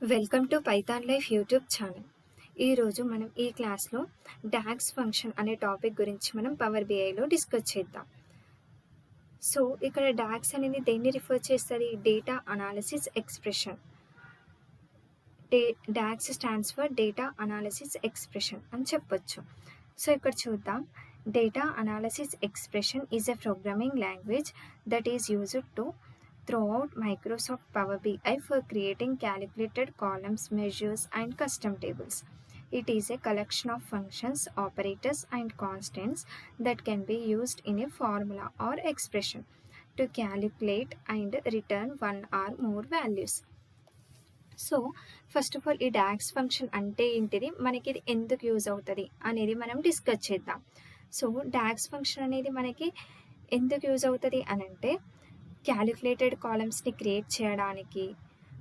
Welcome to Python life YouTube channel. ఈరోజు మనం ఈ క్లాస్లో డాక్స్ ఫంక్షన్ అనే టాపిక్ గురించి మనం పవర్ బిఐలో డిస్కస్ చేద్దాం. సో ఇక్కడ డాక్స్ అనేది దేన్ని రిఫర్ చేస్తుంది? Data analysis expression. DAX stands for data analysis expression అని చెప్పొచ్చు. సో ఇక్కడ చూద్దాం. Data analysis expression is a programming language that is used to throughout Microsoft Power BI for creating calculated columns, measures, and custom tables. It is a collection of functions, operators, and constants that can be used in a formula or expression to calculate and return one or more values. So first of all ఈ docs function అంటే ఏంటిది, మనకి ఇది ఎందుకు use అవుతుంది అనేది మనం discuss చేద్దాం. సో డాక్స్ ఫంక్షన్ అనేది మనకి ఎందుకు యూజ్ అవుతుంది అని అంటే క్యాలిక్యులేటెడ్ కాలమ్స్ని క్రియేట్ చేయడానికి,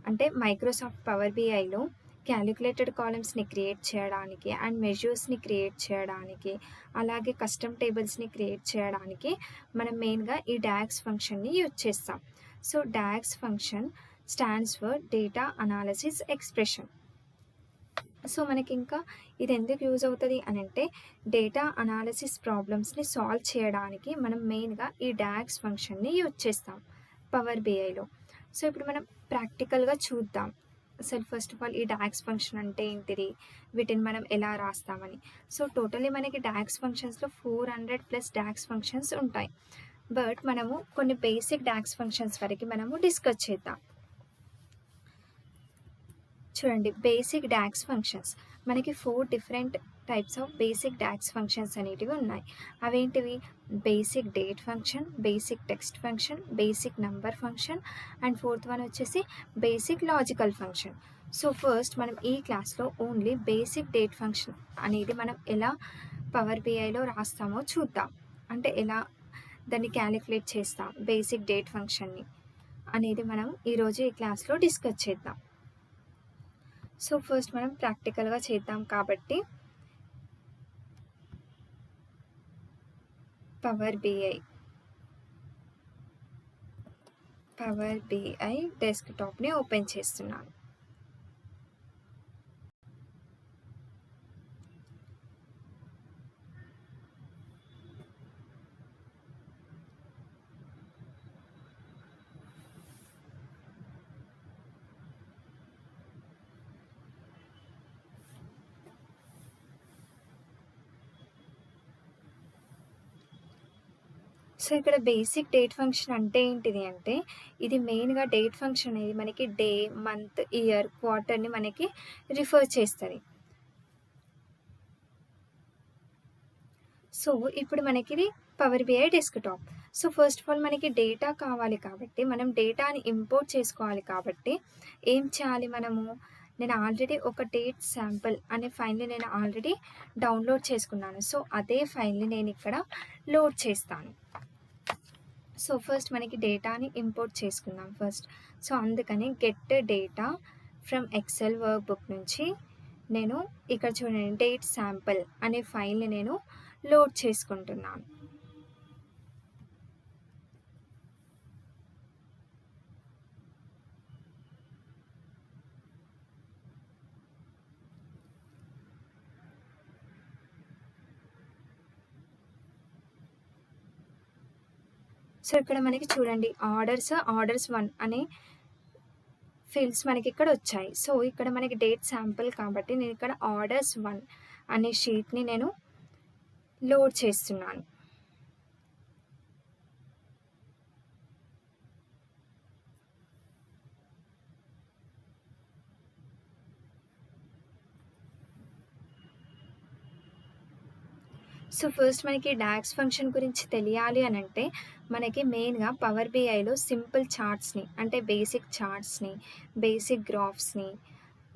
అంటే మైక్రోసాఫ్ట్ పవర్ బిఐలో క్యాలిక్యులేటెడ్ కాలమ్స్ని క్రియేట్ చేయడానికి అండ్ మెజర్స్ని క్రియేట్ చేయడానికి, అలాగే కస్టమ్ టేబుల్స్ని క్రియేట్ చేయడానికి మనం మెయిన్గా ఈ డాక్స్ ఫంక్షన్ని యూజ్ చేస్తాం. So DAX function stands for data analysis expression. So మనకి ఇంకా ఇది ఎందుకు యూజ్ అవుతుంది అని అంటే డేటా అనాలిసిస్ ప్రాబ్లమ్స్ని సాల్వ్ చేయడానికి మనం మెయిన్గా ఈ డాక్స్ ఫంక్షన్ని యూజ్ చేస్తాం పవర్ బిఐలో. సో ఇప్పుడు మనం ప్రాక్టికల్గా చూద్దాం. అసలు ఫస్ట్ ఆఫ్ ఆల్ ఈ డాక్స్ ఫంక్షన్ అంటే ఏంటిది, వీటిని మనం ఎలా రాస్తామని. సో టోటలీ మనకి డాక్స్ ఫంక్షన్స్లో 400+ డాక్స్ ఫంక్షన్స్ ఉంటాయి. బట్ మనము కొన్ని బేసిక్ డాక్స్ ఫంక్షన్స్ వరకు మనము డిస్కస్ చేద్దాం. చూడండి, బేసిక్ డాక్స్ ఫంక్షన్స్ మనకి 4 different types of basic DAX functions అనేటివి ఉన్నాయి. అవేంటివి? Basic date function, basic text function, basic number function and fourth one వచ్చేసి basic logical function. So first మనం ఈ క్లాస్లో ఓన్లీ బేసిక్ డేట్ ఫంక్షన్ అనేది మనం ఎలా పవర్ బిఐలో రాస్తామో చూద్దాం. అంటే ఎలా దాన్ని క్యాలిక్యులేట్ చేస్తాం బేసిక్ డేట్ ఫంక్షన్ని అనేది మనం ఈరోజు ఈ క్లాస్లో డిస్కస్ చేద్దాం. సో ఫస్ట్ మనం ప్రాక్టికల్గా చేద్దాం కాబట్టి పవర్ బిఐ డెస్క్టాప్ని ఓపెన్ చేస్తున్నాను. సో ఇక్కడ బేసిక్ డేట్ ఫంక్షన్ అంటే ఏంటిది అంటే ఇది మెయిన్గా డేట్ ఫంక్షన్ అనేది మనకి డే, మంత్, ఇయర్, క్వార్టర్ని మనకి రిఫర్ చేస్తుంది. సో ఇప్పుడు మనకి ఇది power BI desktop. So first of all మనకి డేటా కావాలి కాబట్టి మనం డేటాని ఇంపోర్ట్ చేసుకోవాలి కాబట్టి ఏం చేయాలి మనము? నేను ఆల్రెడీ ఒక డేట్ శాంపుల్ అనే ఫైల్ని నేను ఆల్రెడీ డౌన్లోడ్ చేసుకున్నాను. సో అదే ఫైల్ని నేను ఇక్కడ లోడ్ చేస్తాను. సో ఫస్ట్ మనకి డేటాని ఇంపోర్ట్ చేసుకుందాం ఫస్ట్. సో అందుకని get data from Excel workbook నుంచి నేను ఇక్కడ చూడండి డేట్ శాంపుల్ అనే ఫైల్ని నేను లోడ్ చేసుకుంటున్నాను. సో ఇక్కడ మనకి చూడండి ఆర్డర్స్ 1 అనే ఫీల్డ్స్ మనకి ఇక్కడ వచ్చాయి. సో ఇక్కడ మనకి డేట్ శాంపుల్ కాబట్టి నేను ఇక్కడ ఆర్డర్స్ 1 అనే షీట్ని నేను లోడ్ చేస్తున్నాను. సో ఫస్ట్ మనకి డాక్స్ ఫంక్షన్ గురించి తెలియాలి అని అంటే మనకి మెయిన్గా పవర్ బిఐలో సింపుల్ చార్ట్స్ని, అంటే బేసిక్ చార్ట్స్ని, బేసిక్ గ్రాఫ్స్ని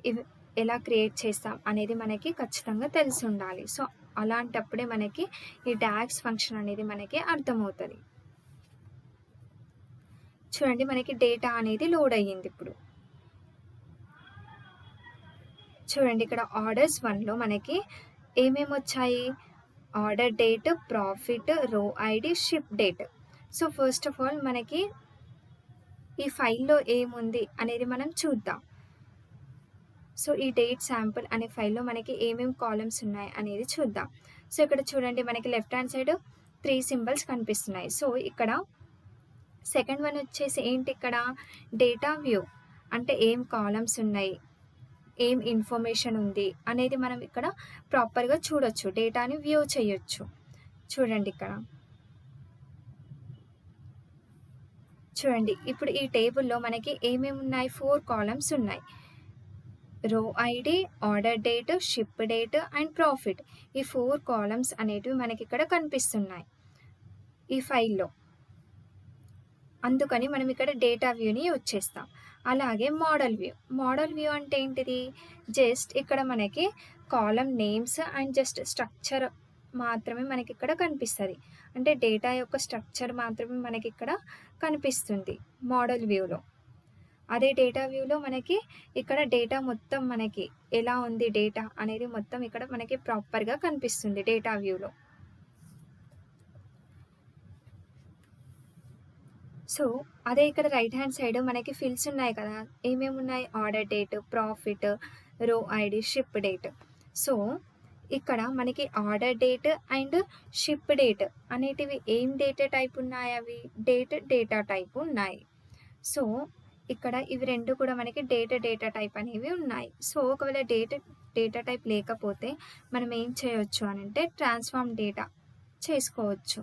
ఇవి ఎలా క్రియేట్ చేస్తాం అనేది మనకి ఖచ్చితంగా తెలిసి ఉండాలి. సో అలాంటప్పుడే మనకి ఈ డాక్స్ ఫంక్షన్ అనేది మనకి అర్థమవుతుంది. చూడండి, మనకి డేటా అనేది లోడ్ అయ్యింది. ఇప్పుడు చూడండి, ఇక్కడ ఆర్డర్స్ 1లో మనకి ఏమేమి వచ్చాయి? ఆర్డర్ డేట్, ప్రాఫిట్, రో ID, ship date. So first of all మనకి ఈ ఫైల్లో ఏముంది అనేది మనం చూద్దాం. సో ఈ డేట్ శాంపుల్ అనే ఫైల్‌లో మనకి ఏమేం కాలమ్స్ ఉన్నాయి అనేది చూద్దాం. సో ఇక్కడ చూడండి మనకి లెఫ్ట్ హ్యాండ్ సైడ్ 3 సింబల్స్ కనిపిస్తున్నాయి. సో ఇక్కడ సెకండ్ వన్ వచ్చేసి ఏంటి ఇక్కడ డేటా వ్యూ అంటే ఏం కాలమ్స్ ఉన్నాయి, ఏం ఇన్ఫర్మేషన్ ఉంది అనేది మనం ఇక్కడ ప్రాపర్‌గా చూడొచ్చు. డేటాని వ్యూ చేయొచ్చు. చూడండి ఇక్కడ. చూడండి ఇప్పుడు ఈ టేబుల్‌లో మనకి ఏమేమి ఉన్నాయి 4 కాలమ్స్ ఉన్నాయి. రో ID, order date, ship date and profit. ఈ 4 కాలమ్స్ అనేటివి మనకి ఇక్కడ కనిపిస్తున్నాయి ఈ ఫైల్‌లో. అందుకని మనం ఇక్కడ డేటా వ్యూని యూజ్ చేస్తాం. అలాగే మోడల్ వ్యూ. మోడల్ వ్యూ అంటే ఏంటిది? జస్ట్ ఇక్కడ మనకి column names and just structure మాత్రమే మనకి ఇక్కడ కనిపిస్తది. అంటే డేటా యొక్క స్ట్రక్చర్ మాత్రమే మనకి ఇక్కడ కనిపిస్తుంది మోడల్ వ్యూలో. అదే డేటా వ్యూలో మనకి ఇక్కడ డేటా మొత్తం మనకి ఎలా ఉంది డేటా అనేది మొత్తం ఇక్కడ మనకి ప్రాపర్‌గా కనిపిస్తుంది డేటా వ్యూలో. సో అదే ఇక్కడ రైట్ హ్యాండ్ సైడ్ మనకి ఫీల్డ్స్ ఉన్నాయి కదా! ఏమేమి ఉన్నాయి? ఆర్డర్ డేట్, ప్రాఫిట్, రో ఐడీ, షిప్ డేట్. సో ఇక్కడ మనకి order date and ship date అనేటివి ఏం డేటా టైప్ ఉన్నాయి అవి? డేటా టైప్ ఉన్నాయి. సో ఇక్కడ ఇవి 2 కూడా మనకి డేటా టైప్ అనేవి ఉన్నాయి. సో ఒకవేళ డేటా టైప్ లేకపోతే మనం ఏం చేయొచ్చు అనంటే ట్రాన్స్‌ఫార్మ్ డేటా చేసుకోవచ్చు.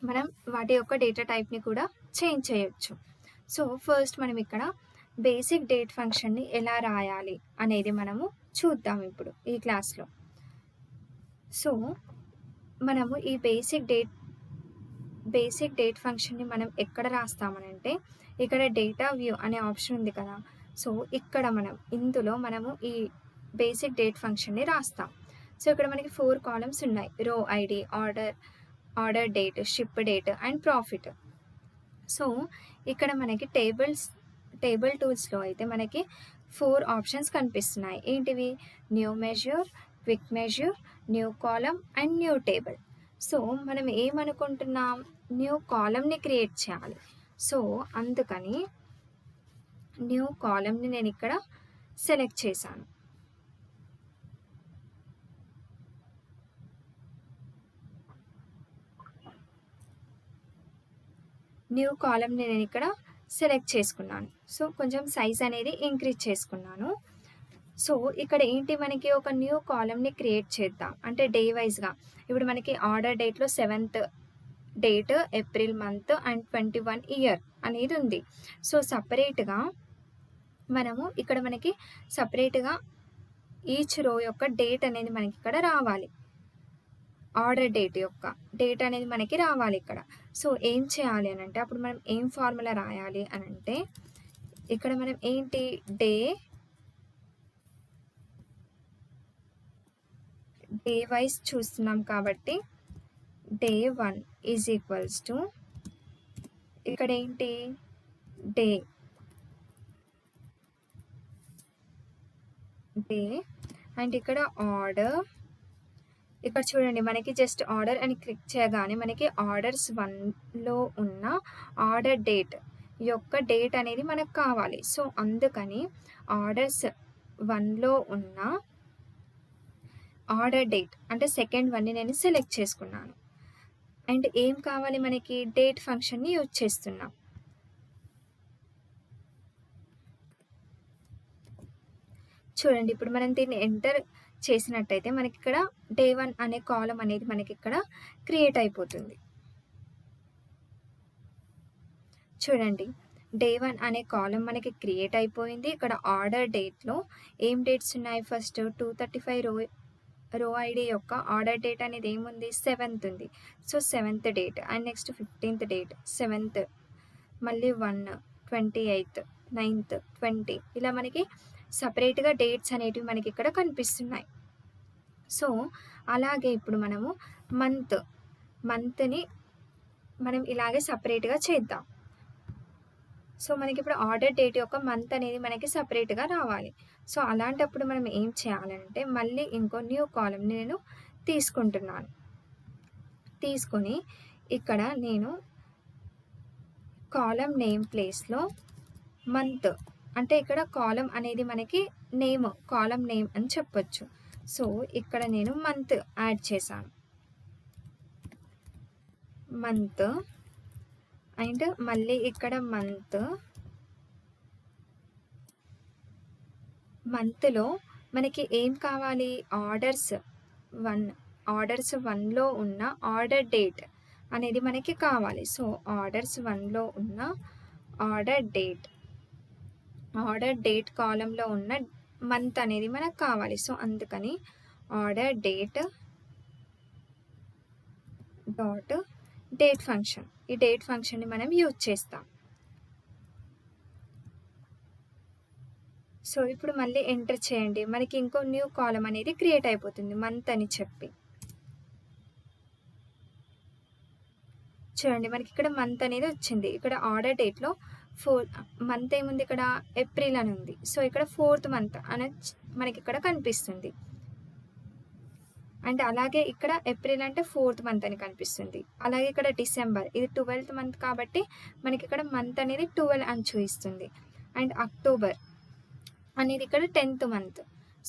మనం వాటి యొక్క డేటా టైప్‌ని కూడా చేంజ్ చేయొచ్చు. సో ఫస్ట్ మనం ఇక్కడ బేసిక్ డేట్ ఫంక్షన్‌ని ఎలా రాయాలి అనేది మనము చూద్దాం ఇప్పుడు ఈ క్లాస్‌లో. సో మనము ఈ బేసిక్ డేట్ ఫంక్షన్‌ని మనం ఎక్కడ రాస్తామనంటే ఇక్కడ డేటా వ్యూ అనే ఆప్షన్ ఉంది కదా! సో ఇక్కడ ఇందులో మనము ఈ బేసిక్ డేట్ ఫంక్షన్‌ని రాస్తాం. సో ఇక్కడ మనకి 4 కాలమ్స్ ఉన్నాయి. రో ID, order date, ship date and profit. So ఇక్కడ మనకి టేబుల్ టూల్స్‌లో అయితే మనకి 4 ఆప్షన్స్ కనిపిస్తున్నాయి. ఏంటివి? New measure, quick measure, new column and new table. So మనం ఏమనుకుంటున్నాం? న్యూ కాలమ్‌ని క్రియేట్ చేయాలి. సో అందుకని న్యూ కాలమ్‌ని నేను ఇక్కడ సెలెక్ట్ చేశాను. న్యూ కాలమ్‌ని నేను ఇక్కడ సెలెక్ట్ చేసుకున్నాను. సో కొంచెం సైజ్ అనేది ఇంక్రీజ్ చేసుకున్నాను. సో ఇక్కడ ఏంటి మనకి ఒక న్యూ కాలమ్‌ని క్రియేట్ చేద్దాం. అంటే డే వైస్‌గా. ఇప్పుడు మనకి ఆర్డర్ డేట్‌లో 7th date, April month and 21 year అనేది ఉంది. సో సెపరేట్‌గా మనము ఇక్కడ మనకి సెపరేట్‌గా ఈచ్ రో యొక్క డేట్ అనేది మనకి ఇక్కడ రావాలి. ఆర్డర్ డేట్ యొక్క డేట్ అనేది మనకి రావాలి ఇక్కడ. సో ఏం చేయాలి అనంటే అప్పుడు మనం ఏం ఫార్ములా రాయాలి అనంటే ఇక్కడ మనం ఏంటి డే వైస్ చూస్తున్నాం కాబట్టి డే 1 ఈజ్ ఈక్వల్స్ టు ఇక్కడ ఏంటి డే అండ్ ఇక్కడ ఆర్డర్. ఇక్కడ చూడండి మనకి జస్ట్ ఆర్డర్ అని క్లిక్ చేయగానే మనకి ఆర్డర్స్ 1లో ఉన్న ఆర్డర్ డేట్ యొక్క డేట్ అనేది మనకు కావాలి. సో అందుకని ఆర్డర్స్ 1లో ఉన్న ఆర్డర్ డేట్ అంటే సెకండ్ వన్ని నేను సెలెక్ట్ చేసుకున్నాను. అండ్ ఏం కావాలి మనకి? డేట్ ఫంక్షన్‌ని యూజ్ చేస్తున్నాం. చూడండి ఇప్పుడు మనం దీన్ని ఎంటర్ చేసినట్టయితే మనకి ఇక్కడ డే 1 అనే కాలమ్ అనేది మనకి ఇక్కడ క్రియేట్ అయిపోతుంది. చూడండి డే 1 అనే కాలమ్ మనకి క్రియేట్ అయిపోయింది. ఇక్కడ ఆర్డర్ డేట్‌లో ఏం డేట్స్ ఉన్నాయి? ఫస్ట్ 235 రో ఐడీ యొక్క ఆర్డర్ డేట్ అనేది ఏముంది? 7th ఉంది. So 7th date and next 15th date, 7th, మళ్ళీ 1, 28th, 9th, 20 ఇలా మనకి సెపరేట్‌గా డేట్స్ అనేటివి మనకి ఇక్కడ కనిపిస్తున్నాయి. సో అలాగే ఇప్పుడు మనము మంత్‌ని మనం ఇలాగే సెపరేట్‌గా చేద్దాం. సో మనకి ఇప్పుడు ఆర్డర్ డేట్ యొక్క మంత్ అనేది మనకి సెపరేట్‌గా రావాలి. సో అలాంటప్పుడు మనం ఏం చేయాలంటే మళ్ళీ ఇంకో న్యూ కాలమ్‌ని నేను తీసుకుంటున్నాను. తీసుకొని ఇక్కడ నేను కాలమ్ నేమ్ ప్లేస్‌లో మంత్ అంటే ఇక్కడ కాలమ్ అనేది మనకి నేమ్, కాలమ్ నేమ్ అని చెప్పొచ్చు. సో ఇక్కడ నేను మంత్ యాడ్ చేశాను, మంత్. అండ్ మళ్ళీ ఇక్కడ మంత్లో మనకి ఏం కావాలి, ఆర్డర్స్ 1లో ఉన్న ఆర్డర్ డేట్ అనేది మనకి కావాలి. సో ఆర్డర్స్ 1లో ఉన్న ఆర్డర్ డేట్ కాలంలో ఉన్న మంత్ అనేది మనకు కావాలి. సో అందుకని order date dot date function, ఈ డేట్ ఫంక్షన్ని మనం యూజ్ చేస్తాం. సో ఇప్పుడు మళ్ళీ ఎంటర్ చేయండి, మనకి ఇంకో న్యూ కాలం అనేది క్రియేట్ అయిపోతుంది, మంత్ అని చెప్పి. చూడండి మనకి ఇక్కడ మంత్ అనేది వచ్చింది. ఇక్కడ ఆర్డర్ డేట్లో మంత్ ఏముంది, ఇక్కడ ఏప్రిల్ అని ఉంది. సో ఇక్కడ 4th మంత్ అని మనకి ఇక్కడ కనిపిస్తుంది. అండ్ అలాగే ఇక్కడ ఏప్రిల్ అంటే 4th మంత్ అని కనిపిస్తుంది. అలాగే ఇక్కడ డిసెంబర్, ఇది 12th మంత్ కాబట్టి మనకి ఇక్కడ మంత్ అనేది 12 అని చూపిస్తుంది. అండ్ అక్టోబర్ అనేది ఇక్కడ 10th మంత్.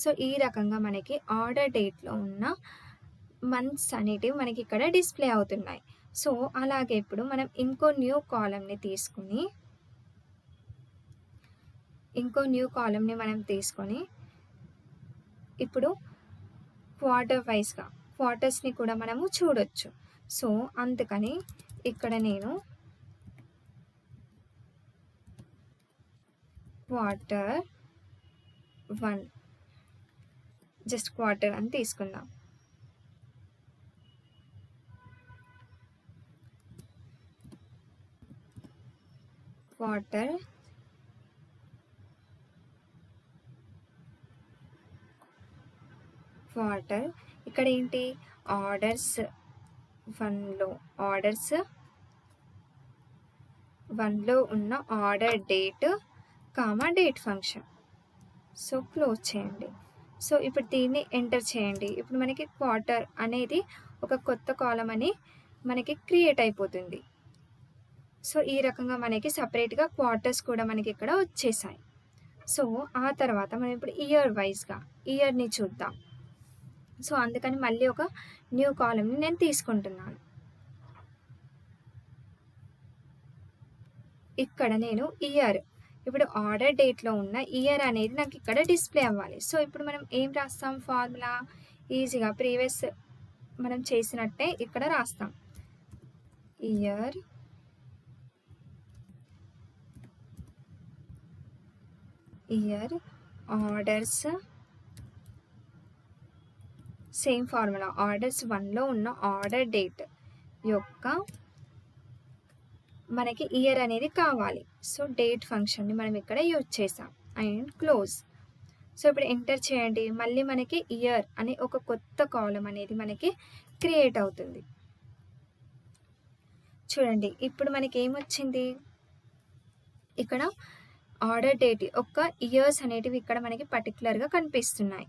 సో ఈ రకంగా మనకి ఆర్డర్ డేట్లో ఉన్న మంత్స్ అనేటివి మనకి ఇక్కడ డిస్ప్లే అవుతున్నాయి. సో అలాగే ఇప్పుడు మనం ఇంకో న్యూ కాలమ్ని తీసుకొని ఇప్పుడు క్వార్టర్ వైజ్గా క్వార్టర్స్ని కూడా మనము చూడొచ్చు. సో అందుకని ఇక్కడ నేను Q1 జస్ట్ క్వార్టర్ అని తీసుకుందాం. క్వార్టర్ ఇక్కడ ఏంటి, ఆర్డర్స్ 1లో ఉన్న order date date function. So close చేయండి. సో ఇప్పుడు దీన్ని ఎంటర్ చేయండి. ఇప్పుడు మనకి క్వార్టర్ అనేది ఒక కొత్త కాలం అని మనకి క్రియేట్ అయిపోతుంది. సో ఈ రకంగా మనకి సపరేట్గా క్వార్టర్స్ కూడా మనకి ఇక్కడ వచ్చేసాయి. సో ఆ తర్వాత మనం ఇప్పుడు ఇయర్ని చూద్దాం. సో అందుకని మళ్ళీ ఒక న్యూ కాలమ్ని నేను తీసుకుంటున్నాను. ఇక్కడ నేను ఇప్పుడు ఆర్డర్ డేట్లో ఉన్న ఇయర్ అనేది నాకు ఇక్కడ డిస్ప్లే అవ్వాలి. సో ఇప్పుడు మనం ఏం రాస్తాం, ఫార్ములా ఈజీగా ప్రీవియస్ మనం చేసినట్టే ఇక్కడ రాస్తాం. Year orders, same formula, orders 1లో ఉన్న ఆర్డర్ డేట్ యొక్క మనకి ఇయర్ అనేది కావాలి. సో డేట్ ఫంక్షన్ని మనం ఇక్కడ యూజ్ చేసాం. And close. సో ఇప్పుడు ఎంటర్ చేయండి, మళ్ళీ మనకి ఇయర్ అనే ఒక కొత్త కాలం అనేది మనకి క్రియేట్ అవుతుంది. చూడండి ఇప్పుడు మనకి ఏమొచ్చింది, ఇక్కడ ఆర్డర్ డేట్ ఒక ఇయర్స్ అనేటివి ఇక్కడ మనకి పర్టికులర్గా కనిపిస్తున్నాయి.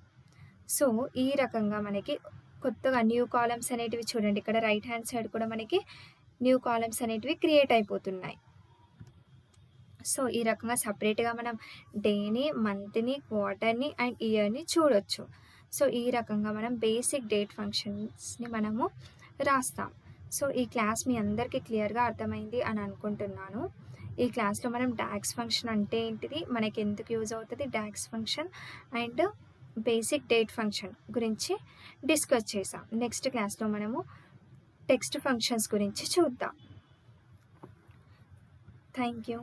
సో ఈ రకంగా మనకి కొత్తగా న్యూ కాలమ్స్ అనేటివి చూడండి, ఇక్కడ రైట్ హ్యాండ్ సైడ్ కూడా మనకి న్యూ కాలమ్స్ అనేటివి క్రియేట్ అయిపోతున్నాయి. సో ఈ రకంగా సపరేట్గా మనం డేని, మంత్ని, క్వార్టర్ని అండ్ ఇయర్ని చూడొచ్చు. సో ఈ రకంగా మనం బేసిక్ డేట్ ఫంక్షన్స్ని మనము రాస్తాం. సో ఈ క్లాస్ మీ అందరికీ క్లియర్గా అర్థమైంది అని అనుకుంటున్నాను. ఈ క్లాస్లో మనం డాక్స్ ఫంక్షన్ అంటే ఏంటిది, మనకి ఎందుకు యూజ్ అవుతుంది, DAX function and basic date function గురించి డిస్కస్ చేసాం. నెక్స్ట్ క్లాస్లో మనము టెక్స్ట్ ఫంక్షన్స్ గురించి చూద్దాం. Thank you.